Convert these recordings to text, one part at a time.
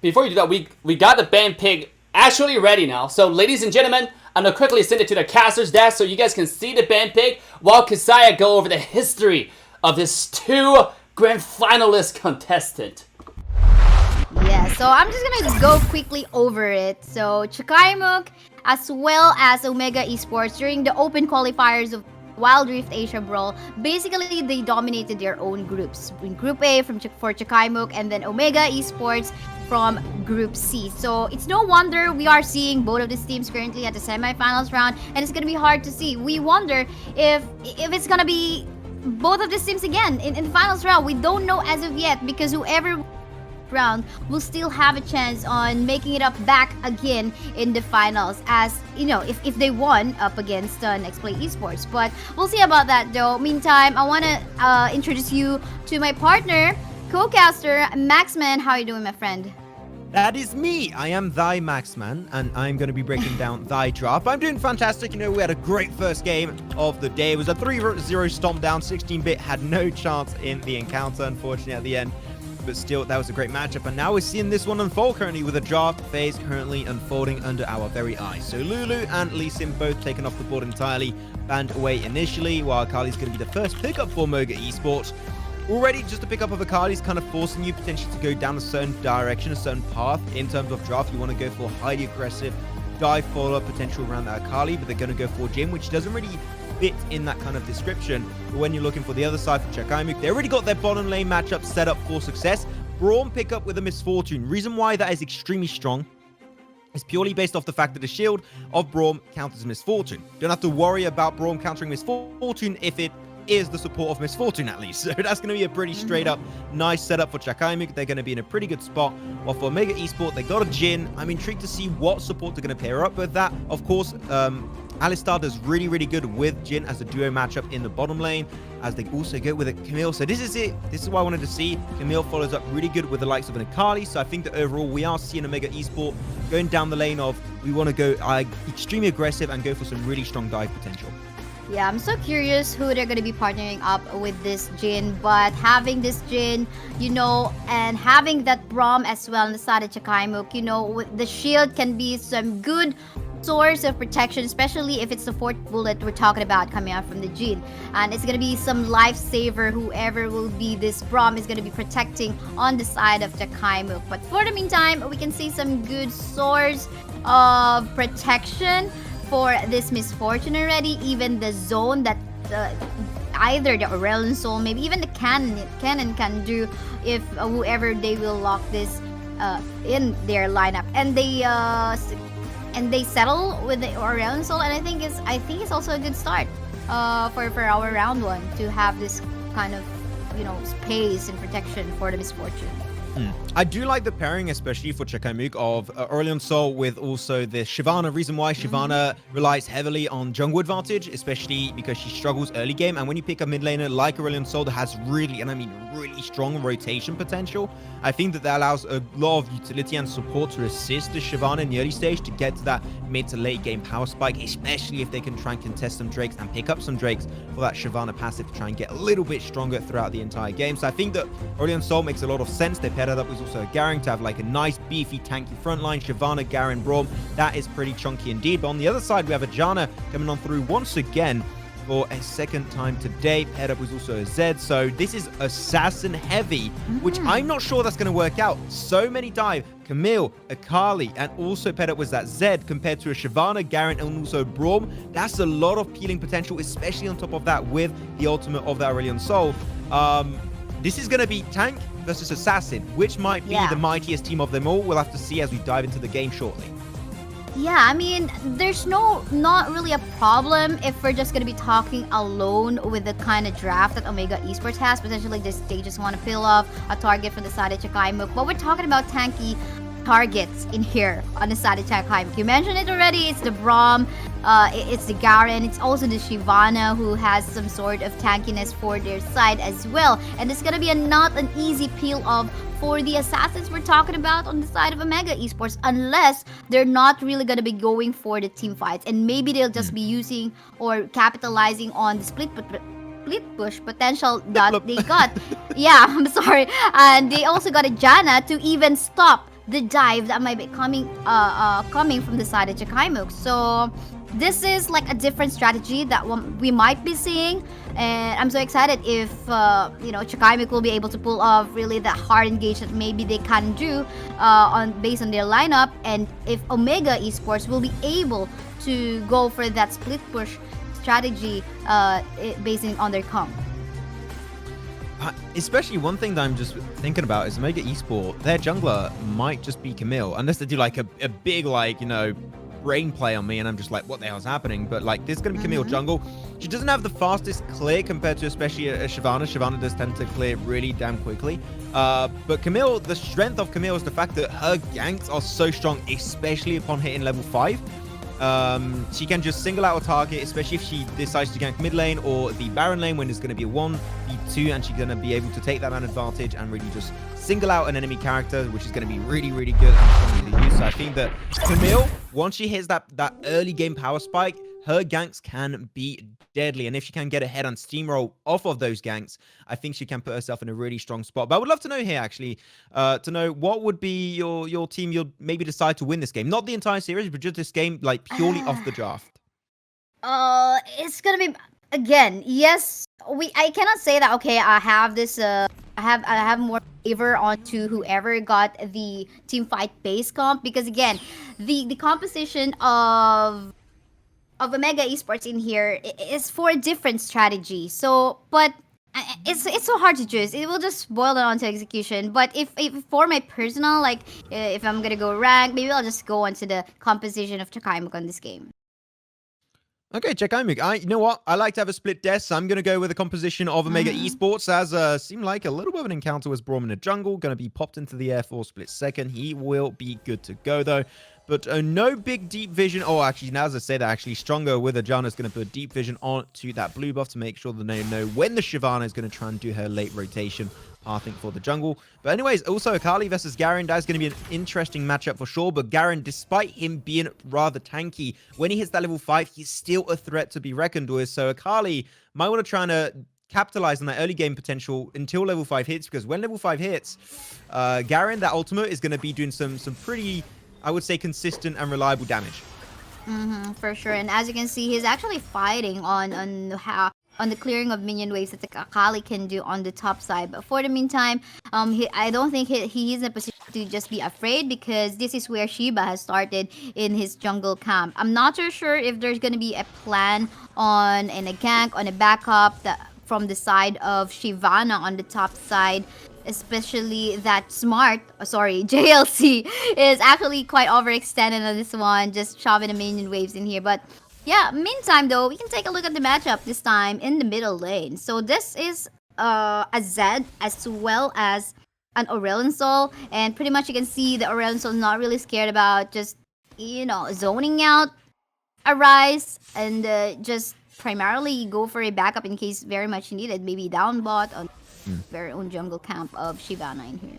before you do that, we got the band pig actually ready now. So, ladies and gentlemen, I'm gonna quickly send it to the caster's desk so you guys can see the band pig while Kasaya go over the history of this 2 grand finalist contestant. Yeah, so I'm just gonna go quickly over it. So Chakaimook as well as Omega Esports during the open qualifiers of Wild Rift Asia Brawl, basically they dominated their own groups. In Group A for Chakaimook and then Omega Esports from Group C. So it's no wonder we are seeing both of these teams currently at the semifinals round, and it's gonna be hard to see. We wonder if it's gonna be both of these teams again in the finals round. We don't know as of yet because whoever round will still have a chance on making it up back again in the finals, as you know, if they won up against Next Play Esports. But we'll see about that though. Meantime, I want to introduce you to my partner, co-caster Maxman. How are you doing, my friend? That is me. I am thy Maxman, and I'm going to be breaking down thy draft. I'm doing fantastic. You know, we had a great first game of the day. It was a 3-0 stomp down. 16-bit had no chance in the encounter, unfortunately, at the end. But still, that was a great matchup. And now we're seeing this one unfold currently with a draft phase currently unfolding under our very eyes. So Lulu and Lee Sin both taken off the board entirely, banned away initially, while Akali's going to be the first pickup for Omega Esports. Already, just the pickup of Akali is kind of forcing you potentially to go down a certain direction, a certain path in terms of draft. You want to go for highly aggressive dive follow potential around that Akali, but they're going to go for Jin, which doesn't really fit in that kind of description. But when you're looking for the other side for Chakaimook, they already got their bottom lane matchup set up for success. Brawl pick up with a Misfortune. Reason why that is extremely strong is purely based off the fact that the shield of Brawl counters Misfortune. Don't have to worry about Brawl countering Misfortune if it is the support of Misfortune at least. So that's going to be a pretty straight up nice setup for Chakaimook. They're going to be in a pretty good spot. While for Omega Esports, they got a Jin. I'm intrigued to see what support they're going to pair up with that. Of course, Alistar does really good with Jin as a duo matchup in the bottom lane, as they also go with a Camille. So this is it. This is what I wanted to see. Camille follows up really good with the likes of an Akali. So I think that overall we are seeing Omega Esports going down the lane of we want to go extremely aggressive and go for some really strong dive potential. Yeah, I'm so curious who they're going to be partnering up with this Jin, but having this Jin, you know, and having that Braum as well on the side of Chakaimook, you know, the shield can be some good source of protection, especially if it's the 4th bullet we're talking about coming out from the Jin. And it's going to be some lifesaver, whoever will be this Braum is going to be protecting on the side of Chakaimook. But for the meantime, we can see some good source of protection for this Misfortune already. Even the zone that either the Aurelion Soul, maybe even the cannon can do if whoever they will lock this in their lineup, and they settle with the Aurelion Soul. And I think it's also a good start for our round 1 to have this kind of, you know, space and protection for the Misfortune. I do like the pairing, especially for Chakaimook, of Aurelion Soul with also the Shyvana. Reason why Shyvana relies heavily on jungle advantage, especially because she struggles early game. And when you pick a mid laner like Aurelion Soul that has really, and I mean really strong rotation potential, I think that allows a lot of utility and support to assist the Shyvana in the early stage to get to that mid to late game power spike, especially if they can try and contest some Drakes and pick up some Drakes for that Shyvana passive to try and get a little bit stronger throughout the entire game. So I think that Aurelion Soul makes a lot of sense. They paired that up with also a Garen to have like a nice beefy tanky frontline. Shyvana, Garen, Braum, that is pretty chunky indeed. But on the other side, we have a Janna coming on through once again for a second time today. Paired up with also a Zed. So this is assassin heavy, which I'm not sure that's going to work out. So many dive, Camille, Akali, and also paired up with that Zed compared to a Shyvana, Garen, and also Braum. That's a lot of peeling potential, especially on top of that with the ultimate of the Aurelion Soul. This is going to be tank versus assassin, which might be the mightiest team of them all. We'll have to see as we dive into the game shortly. Yeah, I mean, there's not really a problem if we're just going to be talking alone with the kind of draft that Omega Esports has. Potentially, they just want to peel off a target from the side of Chakaimook. But we're talking about tanky targets in here on the side of Chakaimook. You mentioned it already. It's the Braum, it's the Garen, it's also the Shyvana who has some sort of tankiness for their side as well. And it's gonna be not an easy peel off for the assassins we're talking about on the side of Omega Esports, unless they're not really gonna be going for the team fights, and maybe they'll just be using or capitalizing on the split push potential that they got. Yeah, I'm sorry. And they also got a Janna to even stop the dive that might be coming from the side of Chakaimook. So this is like a different strategy that we might be seeing, and I'm so excited if Chakaimook will be able to pull off really that hard engage that maybe they can do on based on their lineup, and if Omega Esports will be able to go for that split push strategy based on their comp. Especially one thing that I'm just thinking about is Omega Esport, their jungler might just be Camille, unless they do like a big brain play on me and I'm just like, what the hell's happening? But like, this is going to be Camille jungle. She doesn't have the fastest clear compared to especially a Shyvana. Shyvana does tend to clear really damn quickly. But Camille, the strength of Camille is the fact that her ganks are so strong, especially upon hitting level 5. She can just single out a target, especially if she decides to gank mid lane or the Baron lane when it's going to be a 1v2, and she's going to be able to take that man advantage and really just single out an enemy character, which is going to be really, really good and strongly to use. So I think that Camille, once she hits that early game power spike, her ganks can be deadly. And if she can get ahead and steamroll off of those ganks, I think she can put herself in a really strong spot. But I would love to know here, actually, to know what would be your team you'll maybe decide to win this game. Not the entire series, but just this game, like, purely off the draft. It's gonna be, again, yes, I cannot say that, okay, I have this, I have more favor onto whoever got the team fight base comp, because again, the composition of Omega Esports in here is for a different strategy. So, but it's so hard to choose. It will just boil down to execution. But if for my personal, like, if I'm gonna go rank, maybe I'll just go onto the composition of Chakaimook on this game. Okay, Chakaimook. You know what? I like to have a split desk, so I'm going to go with a composition of Omega Esports, as seemed like a little bit of an encounter with Brawl in the jungle. Going to be popped into the air for a split second. He will be good to go, though. But no big deep vision. Oh, actually, now as I say that, actually, Stronger with Ajana is going to put deep vision onto that blue buff to make sure that they know when the Shyvana is going to try and do her late rotation. I think for the jungle. But anyways, also Akali versus Garen, that's going to be an interesting matchup for sure. But Garen, despite him being rather tanky, when he hits that level 5, he's still a threat to be reckoned with. So Akali might want to try and capitalize on that early game potential until level 5 hits, because when level 5 hits, Garen, that ultimate is going to be doing some pretty, I would say, consistent and reliable damage. For sure. And as you can see, he's actually fighting on the clearing of minion waves that the Akali can do on the top side. But for the meantime, I don't think he is in a position to just be afraid, because this is where Shiba has started in his jungle camp. I'm not too sure if there's going to be a plan on a gank, on a backup from the side of Shyvana on the top side. Especially that JLC is actually quite overextended on this one, just shoving the minion waves in here. But yeah, meantime though, we can take a look at the matchup this time in the middle lane. So this is a Zed as well as an Aurelion Sol, and pretty much you can see the Aurelion Sol not really scared about just, zoning out a Ryze and just primarily go for a backup in case very much needed, maybe down bot on very own jungle camp of Shyvana in here.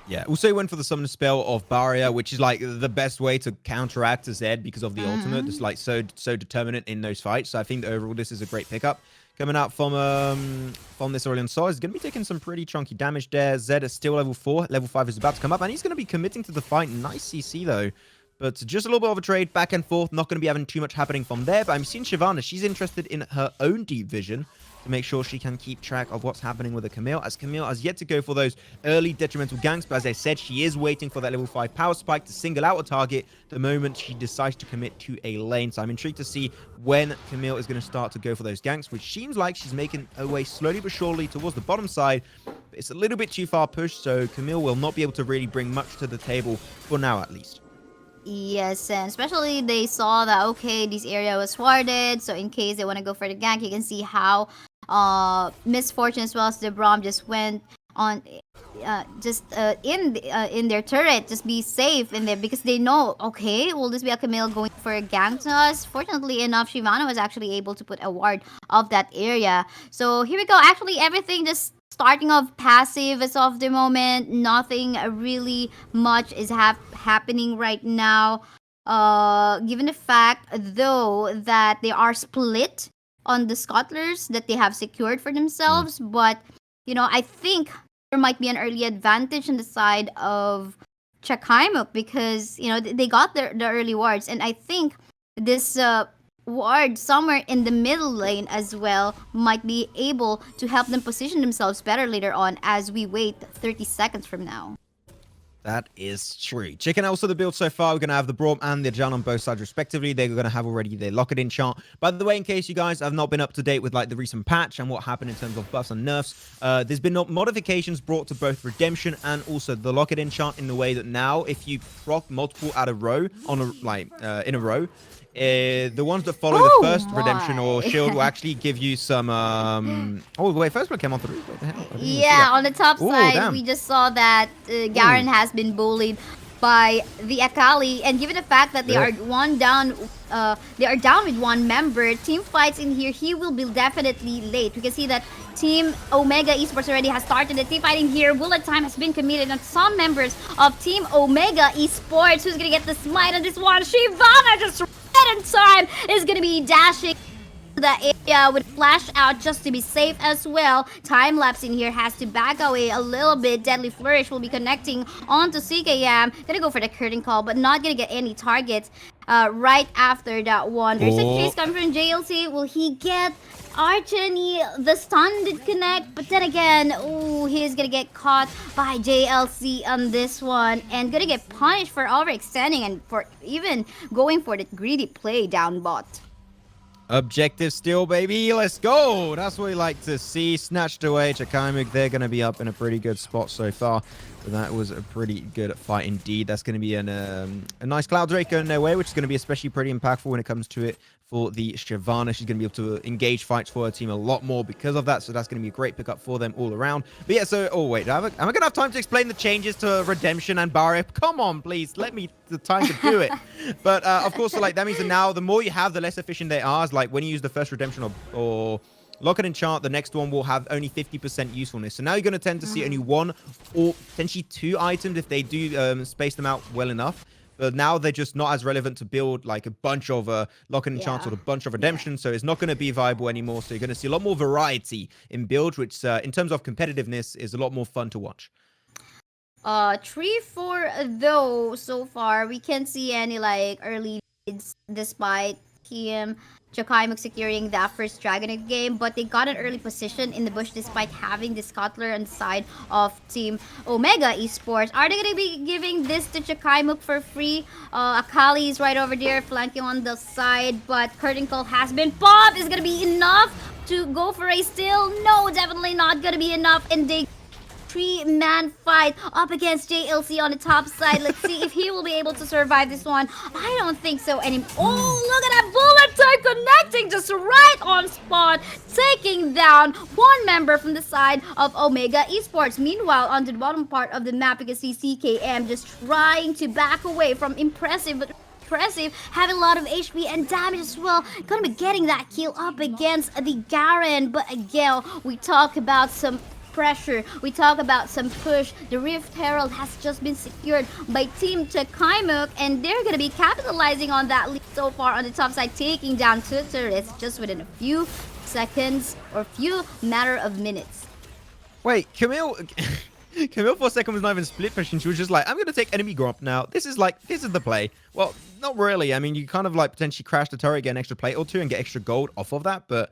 Yeah, also went for the summon spell of Barrier, which is like the best way to counteract a Zed because of the ultimate. It's like so determinant in those fights. So I think that overall this is a great pickup. Coming out from this Aurelion Sol is going to be taking some pretty chunky damage there. Zed is still level 4. Level 5 is about to come up, and he's going to be committing to the fight. Nice CC though. But just a little bit of a trade back and forth. Not going to be having too much happening from there. But I'm seeing Shyvana. She's interested in her own deep vision to make sure she can keep track of what's happening with the Camille, as Camille has yet to go for those early detrimental ganks. But as I said, she is waiting for that level 5 power spike to single out a target the moment she decides to commit to a lane. So I'm intrigued to see when Camille is going to start to go for those ganks, which seems like she's making her way slowly but surely towards the bottom side. But it's a little bit too far pushed, so Camille will not be able to really bring much to the table for now, at least. Yes, and especially they saw that, okay, this area was warded, so in case they want to go for the gank, you can see how Misfortune as well as the Braum just went on in their turret, just be safe in there, because they know, okay, will this be a Camille going for a gank to us? Fortunately enough, Shyvana was actually able to put a ward of that area. So here we go. Actually, everything just starting off passive as of the moment. Nothing really much is happening right now. Given the fact, though, that they are split on the scuttlers that they have secured for themselves. But, I think there might be an early advantage on the side of Chakaimook because they got the early wards, and I think this ward somewhere in the middle lane as well might be able to help them position themselves better later on as we wait 30 seconds from now. That is true. Checking out also the build so far, we're going to have the Brawl and the Jan on both sides respectively. They're going to have already their Lock It In chart. By the way, in case you guys have not been up to date with like the recent patch and what happened in terms of buffs and nerfs, there's been modifications brought to both Redemption and also the Lock It In chart in the way that now if you proc multiple at a row on a in a row, the ones that follow the first Redemption or Shield will actually give you some oh wait, first blood came on through. What the hell? Yeah, on the top side damn. we just saw that Garen has been bullied by the Akali, and given the fact that they are down with one member, team fights in here, he will be definitely late. We can see that Team Omega Esports already has started the team fighting here. Bullet time has been committed on some members of Team Omega Esports. Who's gonna get the smite on this one? Shyvana just right in time is gonna be dashing the area with flash out just to be safe as well. Time lapse in here has to back away a little bit. Deadly Flourish will be connecting onto CKM. Gonna go for the curtain call, but not gonna get any targets right after that one. There's a chase coming from JLC. Will he get Archony? The stun did connect, but then again, ooh, he's gonna get caught by JLC on this one and gonna get punished for overextending and for even going for the greedy play down bot. Objective still, baby. Let's go. That's what we like to see. Snatched away. Chakaimook, they're going to be up in a pretty good spot so far. So that was a pretty good fight indeed. That's going to be a nice Cloud Drake going their way, which is going to be especially pretty impactful when it comes to it for the Shyvana. She's going to be able to engage fights for her team a lot more because of that. So that's going to be a great pickup for them all around. But yeah, so, oh wait, am I going to have time to explain the changes to Redemption and Barrier? Come on, please. Let me the time to do it. But of course, so like that means that now the more you have, the less efficient they are. It's like when you use the first Redemption or Lock It In chart, the next one will have only 50% usefulness. So now you're going to tend to see only one or potentially two items if they do space them out well enough. But now they're just not as relevant to build like a bunch of Lock It In chants or a bunch of Redemption. So it's not going to be viable anymore. So you're going to see a lot more variety in build, which in terms of competitiveness is a lot more fun to watch. 3-4 though so far. We can't see any like early leads despite Team Chakaimook securing that first Dragonite game, but they got an early position in the bush despite having this Scuttler on the side of Team Omega Esports. Are they going to be giving this to Chakaimook for free? Akali is right over there flanking on the side, but Curtain Call has been popped. Is going to be enough to go for a steal? No, definitely not going to be enough, and they three-man fight up against JLC on the top side. Let's see if he will be able to survive this one. I don't think so anymore. Oh, look at that bullet time connecting just right on spot, taking down one member from the side of Omega Esports. Meanwhile, on the bottom part of the map, you can see CKM just trying to back away from impressive, having a lot of HP and damage as well. Gonna be getting that kill up against the Garen. But again, we talk about some pressure, we talk about some push. The Rift Herald has just been secured by Team Chakaimook, and they're gonna be capitalizing on that lead so far on the top side, taking down two turrets just within a few seconds or few matter of minutes. Wait, Camille for a second was not even split pushing. She was just like, I'm going to take enemy Gromp now. This is the play. Well, not really. I mean, you kind of like potentially crash the turret, get an extra plate or two and get extra gold off of that, but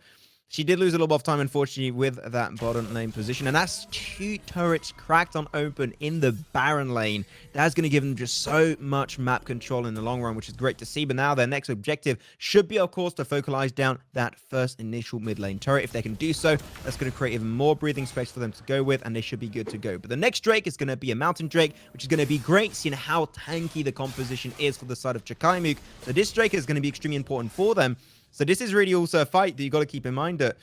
she did lose a little bit of time, unfortunately, with that bottom lane position. And that's two turrets cracked on open in the Baron lane. That's going to give them just so much map control in the long run, which is great to see. But now their next objective should be, of course, to focalize down that first initial mid lane turret. If they can do so, that's going to create even more breathing space for them to go with, and they should be good to go. But the next Drake is going to be a Mountain Drake, which is going to be great, seeing how tanky the composition is for the side of Chakaimook. So this Drake is going to be extremely important for them. So this is really also a fight that you got to keep in mind that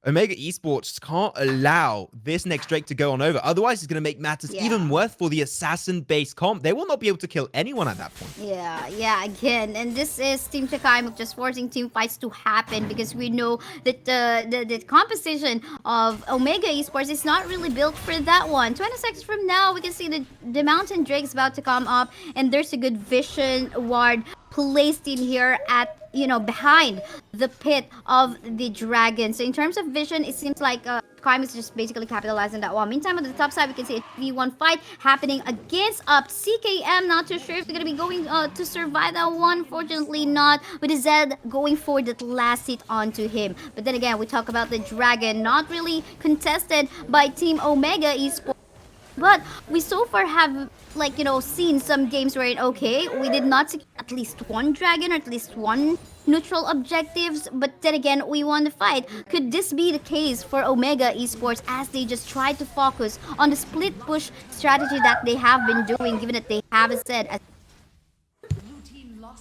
Omega Esports can't allow this next Drake to go on over. Otherwise, it's going to make matters even worse for the assassin-based comp. They will not be able to kill anyone at that point. Yeah, again. And this is Team Chakaimook just forcing team fights to happen because we know that the composition of Omega Esports is not really built for that one. 20 seconds from now, we can see the Mountain Drake's about to come up, and there's a good vision ward placed in here at behind the pit of the dragon. So in terms of vision, it seems like Chakaimook is just basically capitalizing that one. Meantime, on the top side, we can see a V1 fight happening against CKM. Not too sure if they're going to be going to survive that one. Fortunately not, with the Zed going for that last hit onto him. But then again, we talk about the Dragon, not really contested by Team Omega Esports. But we so far have, like, you know, seen some games where, okay, we did not secure at least one dragon or at least one neutral objectives, but then again, we won the fight. Could this be the case for Omega Esports as they just try to focus on the split push strategy that they have been doing, given that they have said as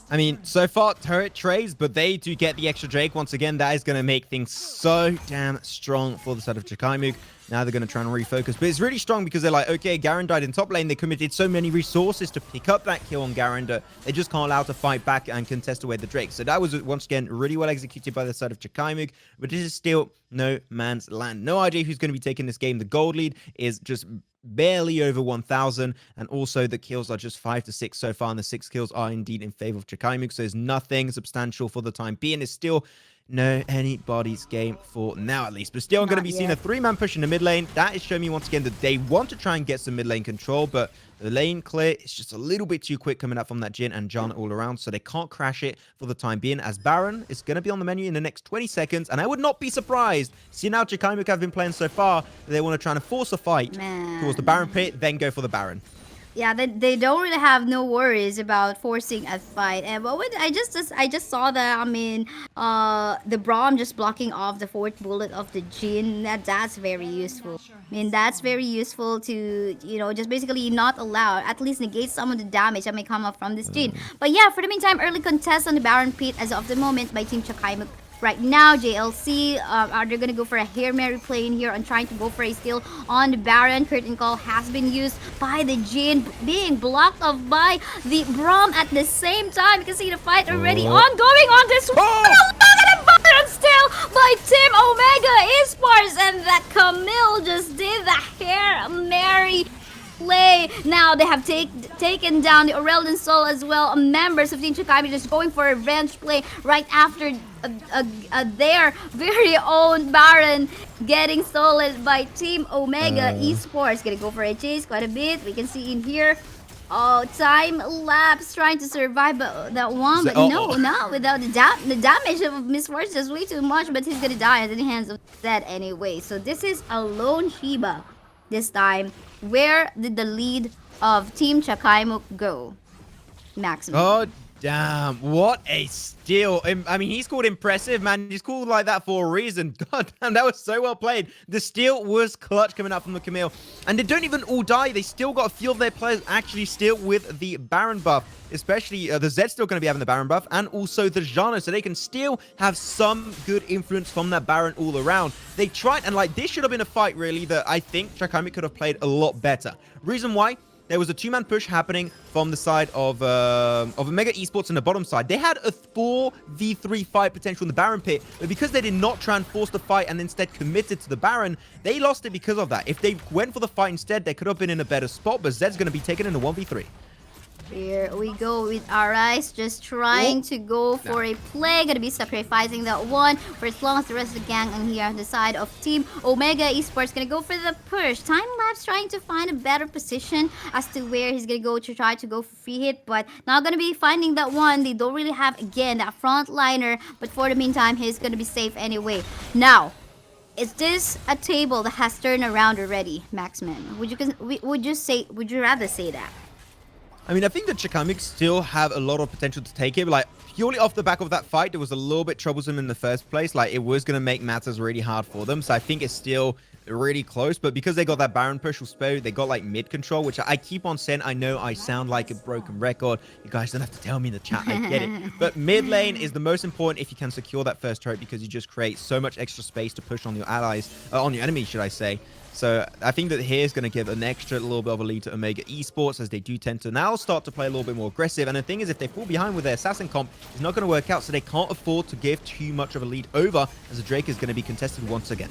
I mean, so far, turret trays, but they do get the extra Drake. Once again, that is going to make things so damn strong for the side of Chakaimook. Now they're going to try and refocus. But it's really strong because they're like, okay, Garen died in top lane. They committed so many resources to pick up that kill on Garen that they just can't allow to fight back and contest away the Drake. So that was, once again, really well executed by the side of Chakaimook. But this is still no man's land. No idea who's going to be taking this game. The gold lead is just barely over 1,000, and also the kills are just 5 to 6 so far, and the 6 kills are indeed in favor of Chakaimook, so there's nothing substantial for the time being. It's still no anybody's game for now, at least, but still I'm going to be seeing a 3-man push in the mid lane. That is showing me once again that they want to try and get some mid lane control, but the lane clear is just a little bit too quick coming up from that Jhin and John all around, so they can't crash it for the time being, as Baron is going to be on the menu in the next 20 seconds, and I would not be surprised, seeing how Chakaimook have been playing so far, that they want to try and force a fight towards the Baron pit, then go for the Baron. Yeah, they don't really have no worries about forcing a fight. And but I just saw that, I mean, the Brawl just blocking off the 4th bullet of the Jhin. That's very useful. I mean, that's very useful to, you know, just basically not allow, at least negate some of the damage that may come up from this Jhin. But yeah, for the meantime, early contest on the Baron pit as of the moment by Team Chakaimook. Right now, JLC, are they going to go for a Hail Mary play in here and trying to go for a steal on the Baron? Curtain Call has been used by the Jhin, being blocked off by the Braum at the same time. You can see the fight already ongoing on this one. Look at the Baron still by Team Omega Esports, and that Camille just did the Hail Mary play. Now they have taken down the Aurelian Soul as well. Members of Team Chakaimook just going for a revenge play right after their very own Baron getting stolen by Team Omega Esports. Gonna go for a chase quite a bit. We can see in here. Oh, time lapse trying to survive that one, but no, without the damage of Miss Force is way too much, but he's gonna die at the hands of Zed anyway. So this is a lone Shiba this time. Where did the lead of Team Chakaimook go? Maximum. Oh, damn. What a steal. I mean, he's called impressive, man. He's called like that for a reason. God damn, that was so well played. The steal was clutch coming up from the Camille. And they don't even all die. They still got a few of their players actually still with the Baron buff. Especially the Zed's still going to be having the Baron buff, and also the Janna, so they can still have some good influence from that Baron all around. They tried, and like, this should have been a fight, really, that I think Chakaimook could have played a lot better. Reason why? There was a 2-man push happening from the side of Omega Esports on the bottom side. They had a 4v3 fight potential in the Baron pit, but because they did not try and force the fight and instead committed to the Baron, they lost it because of that. If they went for the fight instead, they could have been in a better spot, but Zed's going to be taken in a 1v3. Here we go with Arise, just trying to go for a play. Gonna be sacrificing that one for as long as the rest of the gang on here on the side of Team Omega Esports. Gonna go for the push. Time lapse trying to find a better position as to where he's gonna go to try to go for free hit, but not gonna be finding that one. They don't really have, again, that front liner, but for the meantime, he's gonna be safe anyway. Now, is this a table that has turned around already, Maxman? Would you rather say that? I mean, I think that Chakaimook still have a lot of potential to take it, but like, purely off the back of that fight, it was a little bit troublesome in the first place. Like, it was going to make matters really hard for them, so I think it's still really close, but because they got that Baron push with Spo, they got like mid control, which I keep on saying. I know I sound like a broken record. You guys don't have to tell me in the chat, I get it. But mid lane is the most important if you can secure that first turret, because you just create so much extra space to push on your allies, on your enemies, should I say. So I think that here's going to give an extra little bit of a lead to Omega Esports, as they do tend to now start to play a little bit more aggressive. And the thing is, if they fall behind with their assassin comp, it's not going to work out, so they can't afford to give too much of a lead over, as the Drake is going to be contested once again.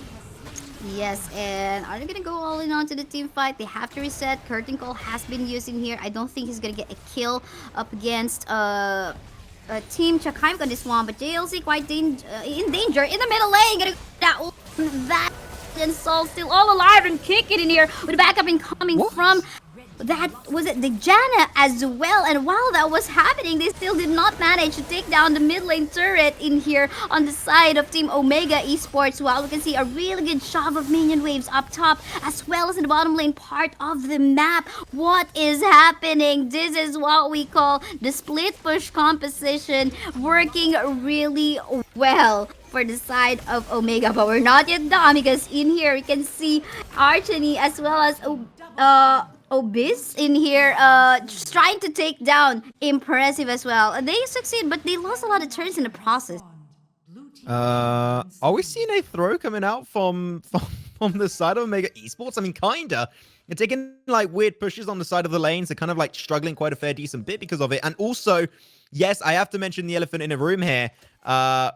Yes, and are they going to go all in onto the team fight? They have to reset. Curtain Call has been used in here. I don't think he's going to get a kill up against Team Chakaimook on this one, but JLC quite in danger in the middle lane. Gonna that And Soul still all alive and kicking in here with backup incoming What? from that was it the Janna as well. And while that was happening, they still did not manage to take down the mid lane turret in here on the side of Team Omega Esports. While we can see a really good shove of minion waves up top as well as in the bottom lane part of the map. What is happening? This is what we call the split push composition working really well for the side of Omega, but we're not yet done because in here we can see Archony as well as Obis in here just trying to take down Impressive as well. They succeed, but they lost a lot of turns in the process. Are we seeing a throw coming out from the side of Omega Esports? I mean, kinda. They're taking like weird pushes on the side of the lanes. They're kind of like struggling quite a fair decent bit because of it. And also, yes, I have to mention the elephant in the room here.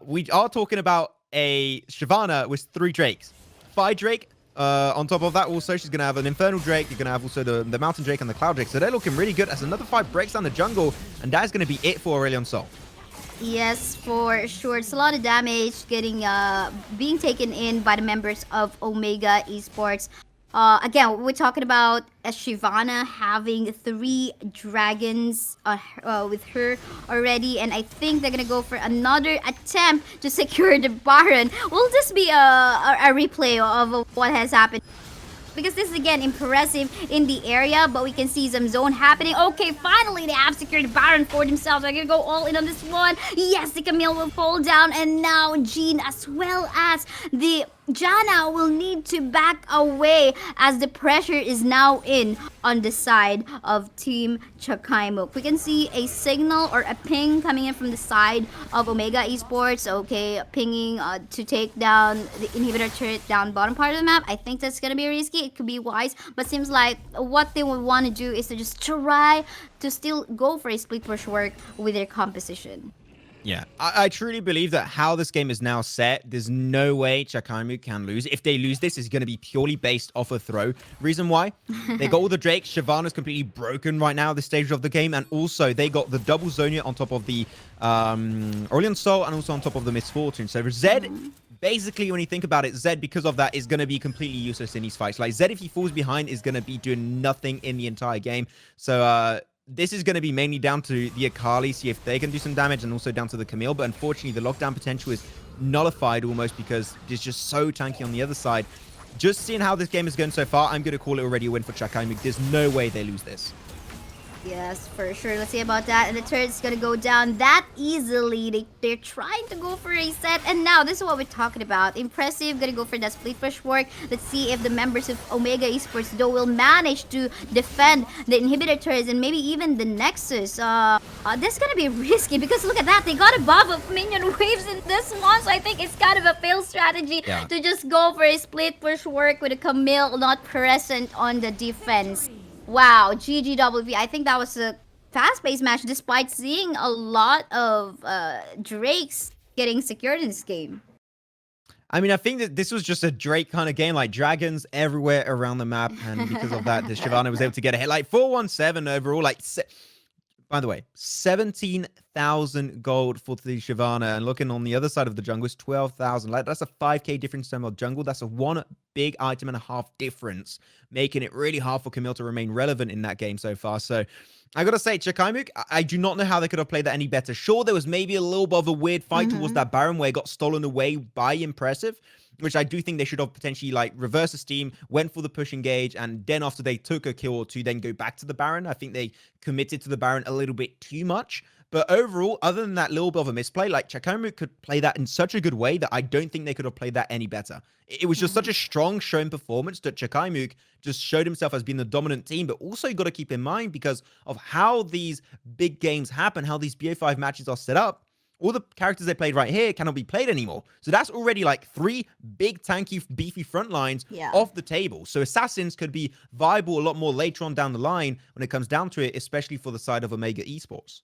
We are talking about a Shyvana with 3 Drakes. 5 Drake. On top of that, also, she's going to have an Infernal Drake. You're going to have also the Mountain Drake and the Cloud Drake. So they're looking really good as another 5 breaks down the jungle. And that is going to be it for Aurelion Sol. Yes, for sure. It's a lot of damage getting being taken in by the members of Omega Esports. Again, we're talking about a Shyvana having 3 dragons with her already, and I think they're gonna go for another attempt to secure the Baron. Will this be a replay of what has happened? Because this is again impressive in the area, but we can see some zone happening. Okay, finally they have secured the Baron for themselves. They're gonna go all in on this one. Yes, the Camille will fall down, and now Jean as well as the Janna will need to back away as the pressure is now in on the side of Team Chakaimook. We can see a signal or a ping coming in from the side of Omega Esports. Okay, pinging to take down the inhibitor turret down bottom part of the map. I think that's gonna be risky. It could be wise, but seems like what they would want to do is to just try to still go for a split push work with their composition. Yeah, I truly believe that how this game is now set, there's no way Chakaimook can lose. If they lose this, it's going to be purely based off a throw. Reason why? They got all the Drakes. Shyvana's completely broken right now at this stage of the game. And also, they got the double Zonia on top of the Aurelion Sol and also on top of the Misfortune. So Zed, basically, when you think about it, Zed, because of that, is going to be completely useless in these fights. Like, Zed, if he falls behind, is going to be doing nothing in the entire game. So, this is going to be mainly down to the Akali, see if they can do some damage, and also down to the Camille. But unfortunately, the lockdown potential is nullified almost because it's just so tanky on the other side. Just seeing how this game is going so far, I'm going to call it already a win for Chakaimook. There's no way they lose this. Yes, for sure. Let's see about that. And the turret's gonna go down that easily. They're trying to go for a set. And now, this is what we're talking about. Impressive, gonna go for that split push work. Let's see if the members of Omega Esports, though, will manage to defend the inhibitor turrets and maybe even the Nexus. This is gonna be risky because look at that. They got a buff of minion waves in this one. So I think it's kind of a failed strategy to just go for a split push work with a Camille not present on the defense. Wow, GGWP. I think that was a fast-paced match despite seeing a lot of Drakes getting secured in this game. I mean, I think that this was just a Drake kind of game, like dragons everywhere around the map. And because of that, the Shyvana was able to get a hit. Like 417 overall, like... By the way, 17,000 gold for the Shyvana, and looking on the other side of the jungle is 12,000. Like, that's a 5k difference in terms of jungle. That's a 1 big item and a half difference, making it really hard for Camille to remain relevant in that game so far. So, I gotta say, Chakaimook, I do not know how they could have played that any better. Sure, there was maybe a little bit of a weird fight towards that Baron where it got stolen away by Impressive, which I do think they should have potentially like reversed the steam, went for the push engage, and then after they took a kill or two, then go back to the Baron. I think they committed to the Baron a little bit too much. But overall, other than that little bit of a misplay, like Chakaimook could play that in such a good way that I don't think they could have played that any better. It was just such a strong showing performance that Chakaimook just showed himself as being the dominant team. But also you got to keep in mind because of how these big games happen, how these BO5 matches are set up. All the characters they played right here cannot be played anymore. So that's already like 3 big, tanky, beefy front lines off the table. So Assassins could be viable a lot more later on down the line when it comes down to it, especially for the side of Omega Esports.